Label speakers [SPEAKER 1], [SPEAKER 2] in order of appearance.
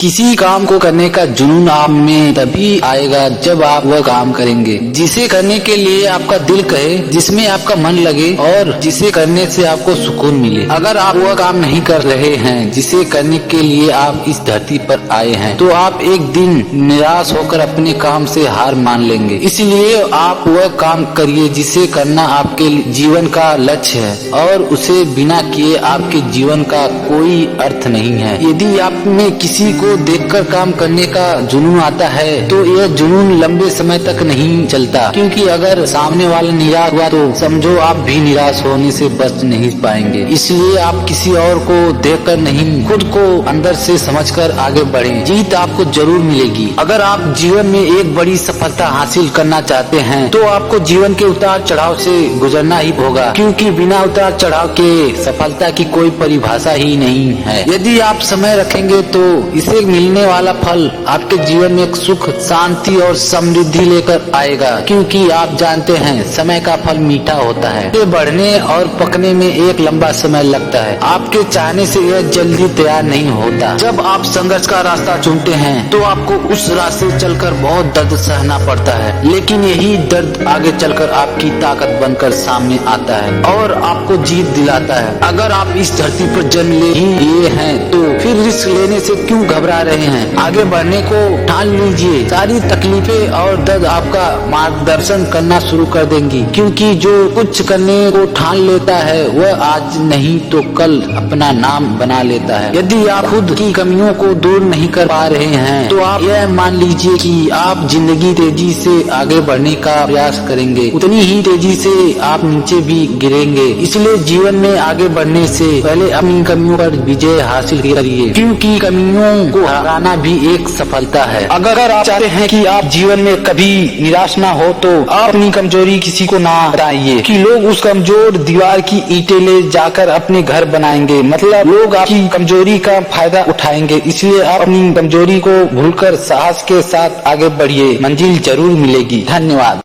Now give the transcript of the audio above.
[SPEAKER 1] किसी काम को करने का जुनून आप में तभी आएगा जब आप वह काम करेंगे जिसे करने के लिए आपका दिल कहे, जिसमें आपका मन लगे और जिसे करने से आपको सुकून मिले। अगर आप वह काम नहीं कर रहे हैं जिसे करने के लिए आप इस धरती पर आए हैं, तो आप एक दिन निराश होकर अपने काम से हार मान लेंगे। इसलिए आप वह काम करिए जिसे करना आपके जीवन का लक्ष्य है, और उसे बिना किए आपके जीवन का कोई अर्थ नहीं है। यदि आप में किसी को देखकर काम करने का जुनून आता है तो यह जुनून लंबे समय तक नहीं चलता, क्योंकि अगर सामने वाला निराश हुआ तो समझो आप भी निराश होने से बच नहीं पाएंगे। इसलिए आप किसी और को देखकर नहीं, खुद को अंदर से समझकर आगे बढ़ें। जीत आपको जरूर मिलेगी। अगर आप जीवन में एक बड़ी सफलता हासिल करना चाहते हैं तो आपको जीवन के उतार चढ़ाव से गुजरना ही होगा, क्योंकि बिना उतार चढ़ाव के सफलता की कोई परिभाषा ही नहीं है। यदि आप समय रखेंगे तो इसे मिलने वाला फल आपके जीवन में सुख, शांति और समृद्धि लेकर आएगा, क्योंकि आप जानते हैं समय का फल मीठा होता है। ये बढ़ने और पकने में एक लंबा समय लगता है। आपके चाहने से यह जल्दी तैयार नहीं होता। जब आप संघर्ष का रास्ता चुनते हैं तो आपको उस रास्ते चलकर बहुत दर्द सहना पड़ता है, लेकिन यही दर्द आगे चलकर आपकी ताकत बनकर सामने आता है और आपको जीत दिलाता है। अगर आप इस धरती पर जन्म ले ही लिए हैं तो फिर रिस्क लेने से क्यों घबरा रहे हैं? आगे बढ़ने को ठान लीजिए। सारी तकलीफें और दर्द आपका मार्गदर्शन करना शुरू कर देंगी, क्योंकि जो कुछ करने को ठान लेता है वह आज नहीं तो कल अपना नाम बना लेता है। यदि आप खुद की कमियों को दूर नहीं कर पा रहे हैं तो आप यह मान लीजिए कि आप जिंदगी तेजी से आगे बढ़ने का प्रयास करेंगे, उतनी ही तेजी से आप नीचे भी गिरेंगे। इसलिए जीवन में आगे बढ़ने से पहले अपनी कमियों पर विजय हासिल करिए, क्योंकि कमियों को हराना भी एक सफलता है। अगर आप चाहते हैं कि आप जीवन में कभी निराश ना हो तो आप अपनी कमजोरी किसी को ना बताइए, कि लोग उस कमजोर दीवार की ईंटें ले जाकर अपने घर बनाएंगे। मतलब लोग आपकी कमजोरी का फायदा उठाएंगे। इसलिए आप अपनी कमजोरी को भूलकर साहस के साथ आगे बढ़िए, मंजिल जरूर मिलेगी। धन्यवाद।